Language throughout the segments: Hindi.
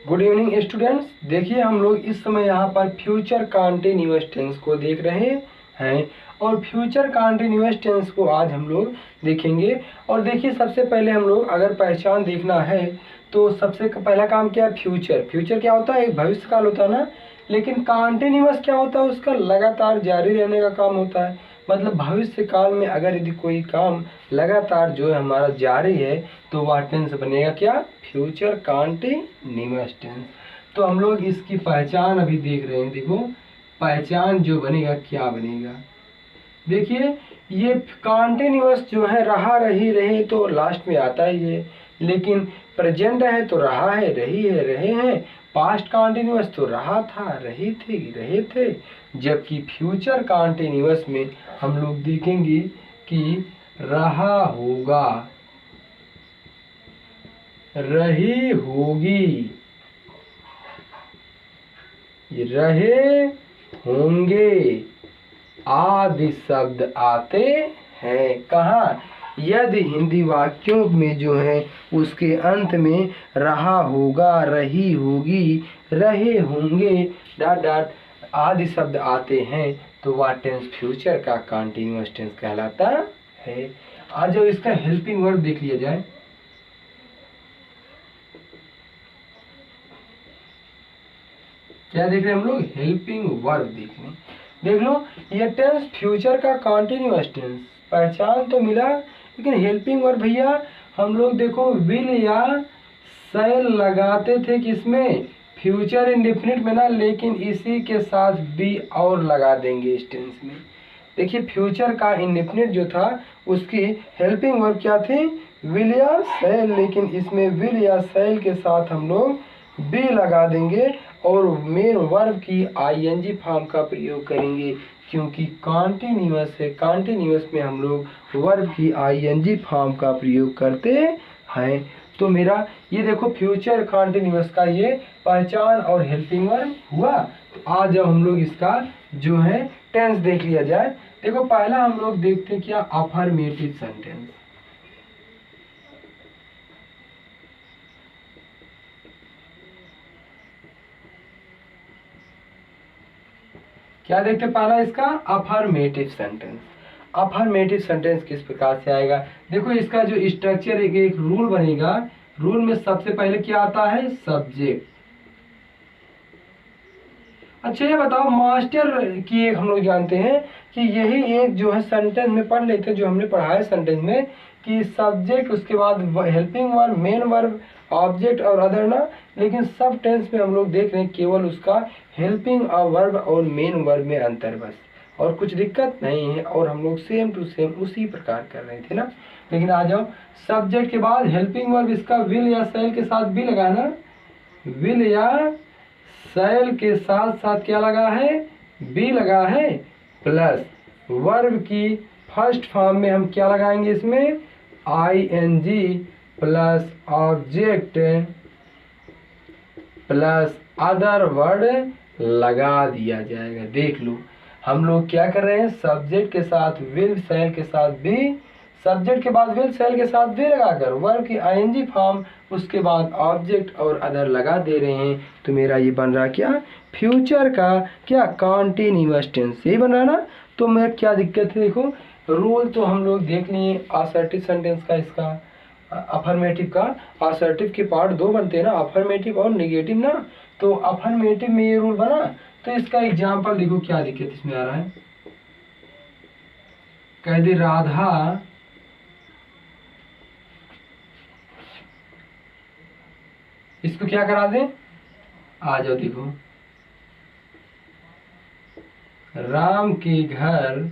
Good evening students. देखिए हम लोग इस समय यहाँ पर फ्यूचर कॉन्टिन्यूअस टेंस को देख रहे हैं और फ्यूचर कॉन्टिन्यूअस टेंस को आज हम लोग देखेंगे। और देखिए सबसे पहले हम लोग अगर पहचान देखना है तो सबसे पहला काम क्या है, फ्यूचर। फ्यूचर क्या होता है, एक भविष्य काल होता है ना। लेकिन कॉन्टिन्यूअस क्या होता है, उसका लगातार जारी रहने का काम होता है। मतलब भविष्य काल में अगर यदि कोई काम लगातार जो है हमारा जारी है तो वह टेंस बनेगा क्या, फ्यूचर कॉन्टिन्यूअस टेंस। तो हम लोग इसकी पहचान अभी देख रहे हैं। देखो पहचान जो बनेगा क्या बनेगा, देखिए ये कॉन्टिन्यूअस जो है रहा रही रहे तो लास्ट में आता ही है। लेकिन प्रेजेंट है तो रहा है रही है रहे हैं। पास्ट कॉन्टिन्यूअस तो रहा था रही थी रहे थे। जबकि फ्यूचर कॉन्टिन्यूअस में हम लोग देखेंगे कि रहा होगा, रही होगी, रहे होंगे आदि शब्द आते हैं। कहाँ, यदि हिंदी वाक्यों में जो है उसके अंत में रहा होगा, रही होगी, रहे होंगे डॉट डॉट आदि शब्द आते हैं तो वह टेंस फ्यूचर का कॉन्टिन्यूअस टेंस कहलाता है। आज जब इसका हेल्पिंग वर्ब देख लिया जाए, क्या देख रहे हैं हम लोग, हेल्पिंग वर्ब देख रहे हैं। देख लो ये टेंस फ्यूचर का कॉन्टिन्यूअस टेंस, पहचान तो मिला। लेकिन हेल्पिंग वर्ब भैया हम लोग देखो विल या शैल लगाते थे किसमें, फ्यूचर इंडेफिनिट में ना। लेकिन इसी के साथ बी और लगा देंगे इस टेंस में। देखिए फ्यूचर का इंडेफिनिट जो था उसकी हेल्पिंग वर्ब क्या थी, विल या शैल। लेकिन इसमें विल या शैल के साथ हम लोग बी लगा देंगे और मेन वर्ब की आईएनजी फॉर्म का प्रयोग करेंगे, क्योंकि कॉन्टिन्यूअस है। कॉन्टिन्यूअस में हम लोग वर्ब की आईएनजी फॉर्म का प्रयोग करते हैं। तो मेरा ये देखो फ्यूचर कॉन्टिन्यूअस का ये पहचान और हेल्पिंग वर्ब हुआ। तो आज जब हम लोग इसका जो है टेंस देख लिया जाए। देखो पहला हम लोग देखते हैं क्या, अफर्मेटिव सेंटेंस। क्या देखते पहला इसका, अफर्मेटिव सेंटेंस। अफर्मेटिव सेंटेंस किस प्रकार से आएगा, देखो इसका जो स्ट्रक्चर एक रूल बनेगा। रूल में सबसे पहले क्या आता है, सब्जेक्ट। अच्छा ये बताओ, मास्टर की एक हम लोग जानते हैं कि यही एक जो है सेंटेंस में पढ़ लेते हैं, जो हमने पढ़ा है सेंटेंस में कि सब्जेक्ट, उसके बाद helping verb, main verb, object और अदर ना। लेकिन सब टेंस में हम लोग देख रहे हैं केवल उसका हेल्पिंग वर्ब और मेन वर्ब में अंतर बस, और कुछ दिक्कत नहीं है। और हम लोग सेम टू सेम उसी प्रकार कर रहे थे ना। लेकिन आ जाओ, सब्जेक्ट के बाद हेल्पिंग वर्ब, इसका विल या शैल के साथ भी लगाना। विल या शैल के साथ साथ क्या लगा है, बी लगा है, प्लस वर्ब की फर्स्ट फॉर्म में हम क्या लगाएंगे इसमें, ING plus object plus other word लगा दिया जाएगा। देख लो हम लोग क्या कर रहे हैं, सब्जेक्ट के साथ विल, शैल के साथ बी, सब्जेक्ट के बाद विल, शैल के साथ बी लगाकर वर्ब की आईएनजी फॉर्म, उसके बाद ऑब्जेक्ट और अदर लगा दे रहे हैं। तो मेरा ये बन रहा क्या, फ्यूचर का क्या, कॉन्टिन्यूअस टेंस, यही बन रहा ना। तो मैं क्या दिक्कत है, देखो रूल तो हम लोग देख लिए असर्टिव सेंटेंस का, इसका अफर्मेटिव का। असर्टिव के पार्ट दो बनते हैं ना, अफर्मेटिव और निगेटिव ना। तो अफर्मेटिव में ये रूल बना। तो इसका एग्जाम्पल देखो क्या दिक्कत इसमें आ रहा है, कह दे राधा इसको क्या करा दे, आ जाओ देखो, राम के घर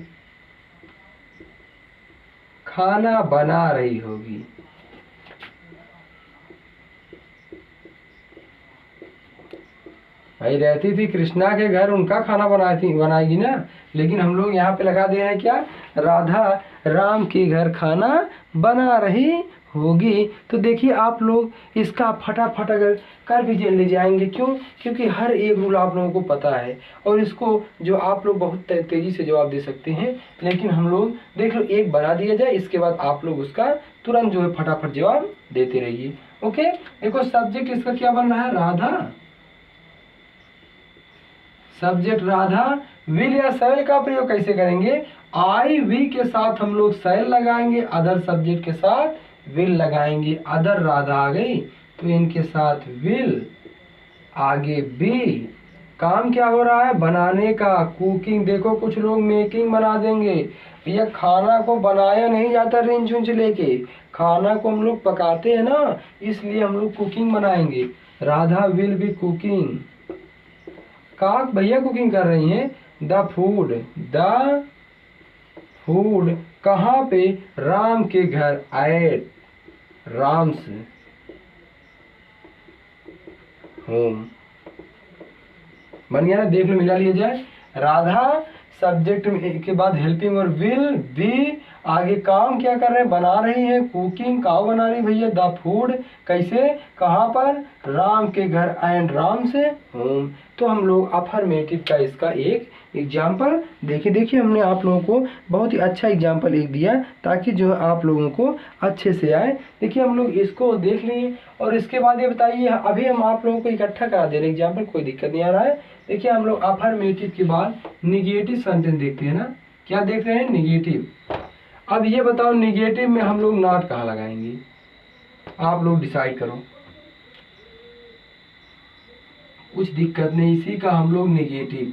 खाना बना रही होगी। भाई रहती थी कृष्णा के घर, उनका खाना बनाएगी ना। लेकिन हम लोग यहाँ पे लगा दे रहे हैं क्या, राधा राम के घर खाना बना रही होगी। तो देखिए आप लोग इसका फटाफट अगर कर भी ले जाएंगे, क्यों? क्योंकि हर एक रूल आप लोगों को पता है और इसको जो आप लोग बहुत तेजी से जवाब दे सकते हैं। लेकिन हम लोग देख लो एक बना दिया जाए, इसके बाद आप लोग उसका तुरंत जो है फटाफट जवाब देते रहिए। ओके, देखो सब्जेक्ट इसका क्या बन रहा है? राधा। सब्जेक्ट राधा। विल या शैल का प्रयोग कैसे करेंगे? आई वी के साथ हम लोग शैल लगाएंगे, अदर सब्जेक्ट के साथ विल लगाएंगे। अदर राधा आ गई तो इनके साथ विल। आगे बी, काम क्या हो रहा है? बनाने का, कुकिंग। देखो कुछ लोग मेकिंग बना देंगे, भैया खाना को बनाया नहीं जाता रिंच उंच लेके, खाना को हम लोग पकाते हैं ना, इसलिए हम लोग कुकिंग बनाएंगे। Radha will be cooking. का भैया कुकिंग कर रही हैं। द फूड, द फूड कहाँ पे? राम के घर। At Ram's home. बन गया ना? देख लो, मिला लिया जाए। राधा सब्जेक्ट के बाद हेल्पिंग और विल बी। आगे काम क्या कर रहे हैं? बना रही हैं, कुकिंग। का बना रही भैया? The food. कैसे? कहाँ पर? राम के घर एंड राम से होम। तो हम लोग अफर्मेटिव का इसका एक एग्जाम्पल देखिए हमने आप लोगों को बहुत ही अच्छा एग्जाम्पल एक दिया ताकि जो आप लोगों को अच्छे से आए। देखिए हम लोग इसको देख लिए और इसके बाद ये बताइए, अभी हम आप लोगों को इकट्ठा करा दे रहे हैं एग्जाम्पल, कोई दिक्कत नहीं आ रहा है। देखिए हम लोग अफर्मेटिव के बाद निगेटिव सेंटेंस देखते हैं ना। क्या देख रहे हैं? निगेटिव। अब ये बताओ निगेटिव में हम लोग नॉट कहाँ लगाएंगे? आप लोग डिसाइड करो, कुछ दिक्कत नहीं, इसी का हम लोग निगेटिव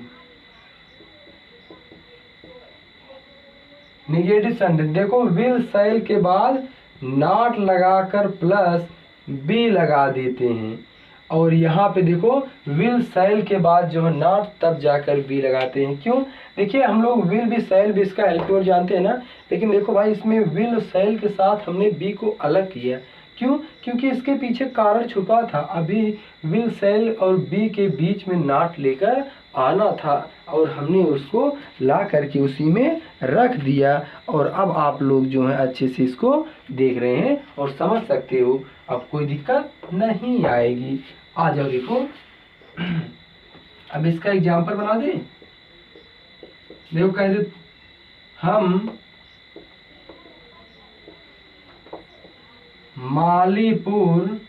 सेंटेंस। देखो विल शैल के बाद नॉट लगाकर प्लस बी लगा देते हैं, और यहाँ पे देखो विल शैल के बाद जो है नॉट तब जाकर बी लगाते हैं। क्यों? देखिए हम लोग विल भी शैल भी इसका हेल्पिंग जानते हैं ना, लेकिन देखो भाई इसमें विल और शैल के साथ हमने बी को अलग किया। क्यों? क्योंकि इसके पीछे कारण छुपा था। अभी विल शैल और बी के बीच में नॉट लेकर आना था और हमने उसको ला करके उसी में रख दिया, और अब आप लोग जो है अच्छे से इसको देख रहे हैं और समझ सकते हो, अब कोई दिक्कत नहीं आएगी। आ जाओ देखो अब इसका एग्जाम्पल बना दे। देखो कह दे, हम मालीपुर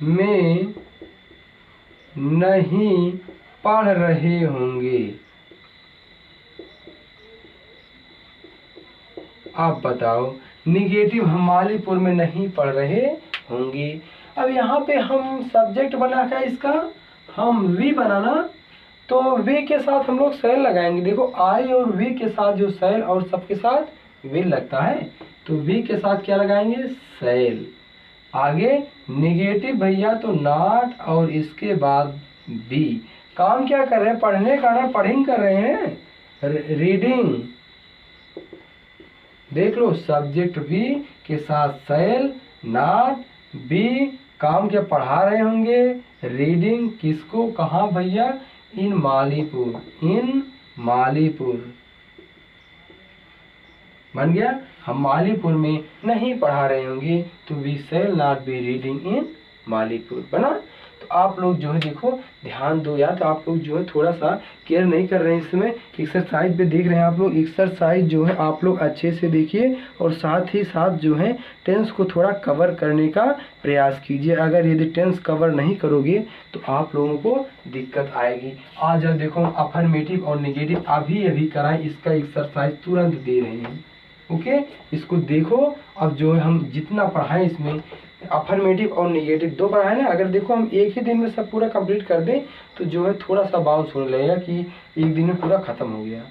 में नहीं पढ़ रहे होंगे। आप बताओ, निगेटिव हम मालीपुर में नहीं पढ़ रहे होंगे। अब यहाँ पे हम सब्जेक्ट बना क्या इसका? हम वी बनाना, तो वी के साथ हम लोग शैल लगाएंगे। देखो आई और वी के साथ जो शैल और सबके साथ विल लगता है, तो वी के साथ क्या लगाएंगे? शैल। आगे निगेटिव भैया तो नॉट और इसके बाद बी। काम क्या कर रहे हैं? पढ़ने का ना, पढ़िंग कर रहे हैं, रीडिंग। देख लो सब्जेक्ट बी के साथ शैल नॉट बी, काम क्या पढ़ा रहे होंगे? रीडिंग। किसको? कहाँ भैया? इन मालीपुर, इन मालीपुर। बन गया। हम मालीपुर में नहीं पढ़ा रहे होंगे, तो we shall not be reading in Malipur. बना? तो आप लोग जो है देखो ध्यान दो यार, तो आप लोग जो है थोड़ा सा केयर नहीं कर रहे हैं इसमें। एक्सरसाइज पे देख रहे हैं आप लोग, एक्सरसाइज जो है आप लोग अच्छे से देखिए और साथ ही साथ जो है टेंस को थोड़ा कवर करने का प्रयास कीजिए। अगर यदि टेंस कवर नहीं करोगे तो आप लोगों को दिक्कत आएगी। आज जब देखो अफर्मेटिव और नेगेटिव अभी अभी कराएं, इसका एक्सरसाइज तुरंत दे रहे हैं। ओके, इसको देखो। अब जो है हम जितना पढ़ाएं इसमें अफर्मेटिव और नेगेटिव दो पढ़ाए ना, अगर देखो हम एक ही दिन में सब पूरा कंप्लीट कर दें तो जो है थोड़ा सा बाउंस होने लगेगा कि एक दिन में पूरा खत्म हो गया।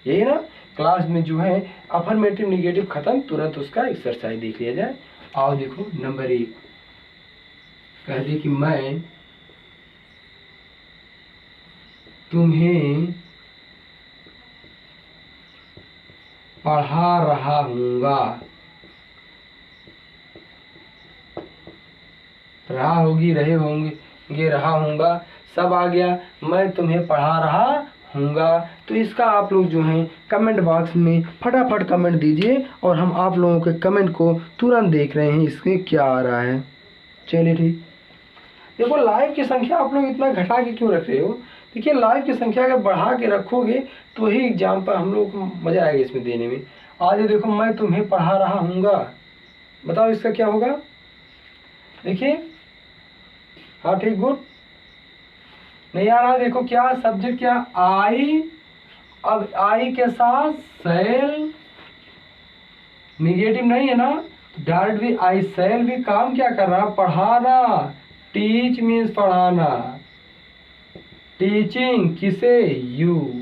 यही ना, क्लास में जो है अफर्मेटिव नेगेटिव खत्म, तुरंत उसका एक्सरसाइज देख लिया जाए। आओ देखो नंबर 1 कह दे कि मैं तुम्हें पढ़ा रहा हूँगा। रहा होगी, रहे होंगे, ये रहा हूँगा, सब आ गया। मैं तुम्हें पढ़ा रहा होगा। तो इसका आप लोग जो हैं कमेंट बॉक्स में फटाफट कमेंट दीजिए और हम आप लोगों के कमेंट को तुरंत देख रहे हैं इसमें क्या आ रहा है। चलिए ठीक। देखो लाइव की संख्या आप लोग इतना घटा के क्यों रख रहे हो? देखिए लाइव की संख्या अगर बढ़ा के रखोगे तो ही एग्जाम पर हम लोग को मज़ा आएगा इसमें देने में। आज देखो मैं तुम्हें पढ़ा रहा हूँगा, बताओ इसका क्या होगा? देखिए हाँ ठीक, गुड। नहीं आ रहा, देखो क्या सब्जेक्ट, क्या आई। अब आई के साथ सेल, निगेटिव नहीं है ना, डायरेक्ट भी आई सेल भी काम क्या कर रहा? पढ़ाना। टीच मीन्स पढ़ाना, टीचिंग किसे? You.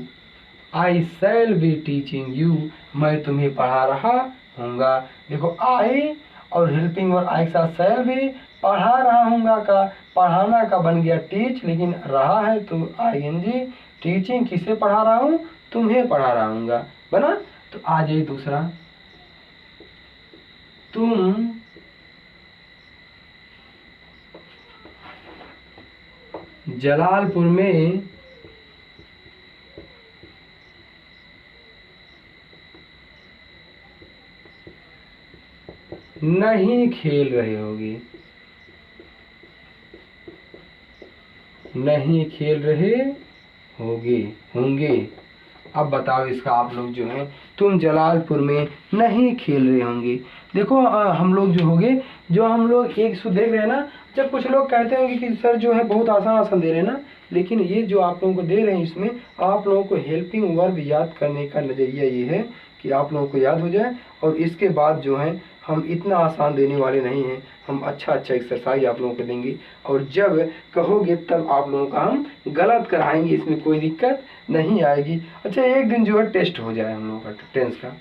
I shall be teaching you, मैं तुम्हें पढ़ा रहा हूँगा। देखो आई और हेल्पिंग और आई के साथ सेल भी, पढ़ा रहा हूँगा का पढ़ाना का बन गया टीच, लेकिन रहा है तो ING। टीचिंग किसे पढ़ा रहा हूँ? तुम्हें पढ़ा रहा हूँगा, बना। तो आ जाइए दूसरा, तुम जलालपुर में नहीं खेल रहे होगे, नहीं खेल रहे होंगे। अब बताओ इसका आप लोग जो है, तुम जलालपुर में नहीं खेल रहे होंगे। देखो हम लोग जो होंगे, जो हम लोग एक सु देख रहे हैं ना, जब कुछ लोग कहते होंगे कि सर जो है बहुत आसान आसान दे रहे हैं ना, लेकिन ये जो आप लोगों को दे रहे हैं इसमें आप लोगों को हेल्पिंग वर्ब याद करने का नज़रिया ये है कि आप लोगों को याद हो जाए। और इसके बाद जो है हम इतना आसान देने वाले नहीं हैं, हम अच्छा एक्सरसाइज आप लोगों को देंगे और जब कहोगे तब आप लोगों का हम गलत कराएंगे, इसमें कोई दिक्कत नहीं आएगी। अच्छा एक दिन जो है टेस्ट हो जाए हम लोगों का टेंस का,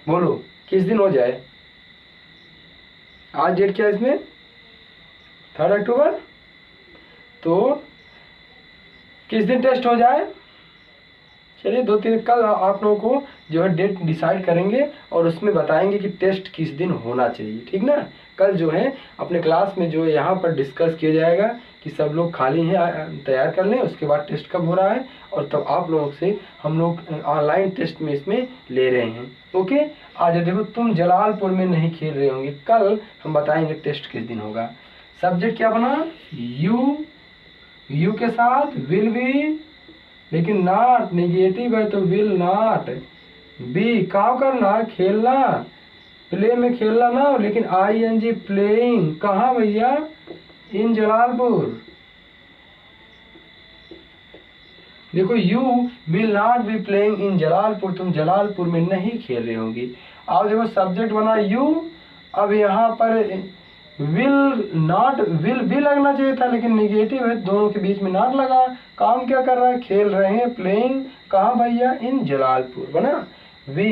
बोलो किस दिन हो जाए? आज डेट क्या है इसमें? 3 अक्टूबर। तो किस दिन टेस्ट हो जाए? चलिए 2-3 कल आप लोगों को जो है डेट डिसाइड करेंगे और उसमें बताएंगे कि टेस्ट किस दिन होना चाहिए, ठीक ना। कल जो है अपने क्लास में जो है यहाँ पर डिस्कस किया जाएगा कि सब लोग खाली हैं तैयार कर लें, उसके बाद टेस्ट कब हो रहा है और तब आप लोगों से हम लोग ऑनलाइन टेस्ट में इसमें ले रहे हैं। ओके, आज देखो तुम जलालपुर में नहीं खेल रहे होंगे, कल हम बताएंगे टेस्ट किस दिन होगा। सब्जेक्ट क्या बना? यू के साथ विल बी, लेकिन नॉट निगेटिव है तो विल नॉट। बी काम करना, खेलना, प्ले में खेलना ना, लेकिन ING प्लेइंग, कहाँ भैया? इन जलालपुर। देखो you will not be playing in Jalalpur, तुम जलालपुर में नहीं खेल रहे होंगे। अब देखो सब्जेक्ट बना यू, अब यहाँ पर विल नॉट, विल भी लगना चाहिए था लेकिन निगेटिव है, दोनों के बीच में नॉट लगा। काम क्या कर रहा है? खेल रहे हैं, प्लेइंग, कहाँ भैया? इन जलालपुर, बना। वी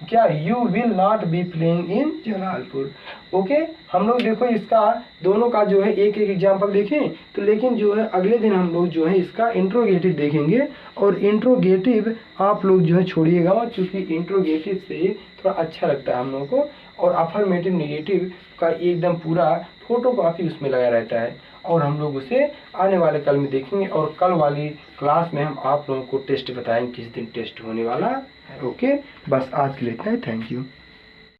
क्या? You will not be playing in Jalalpur. Okay, हम लोग देखो इसका दोनों का जो है एक एक एग्जाम्पल देखें तो, लेकिन जो है अगले दिन हम लोग जो है इसका इंट्रोगेटिव देखेंगे और इंट्रोगेटिव आप लोग जो है छोड़िएगा, क्योंकि इंट्रोगेटिव से थोड़ा अच्छा लगता है हम लोगों को। और अफर्मेटिव नेगेटिव का एकदम पूरा फोटो कॉपी उसमें लगा रहता है और हम लोग उसे आने वाले कल में देखेंगे और कल वाली क्लास में हम आप लोगों को टेस्ट बताएंगे किस दिन टेस्ट होने वाला है। ओके, बस आज के लिए इतना ही, थैंक यू।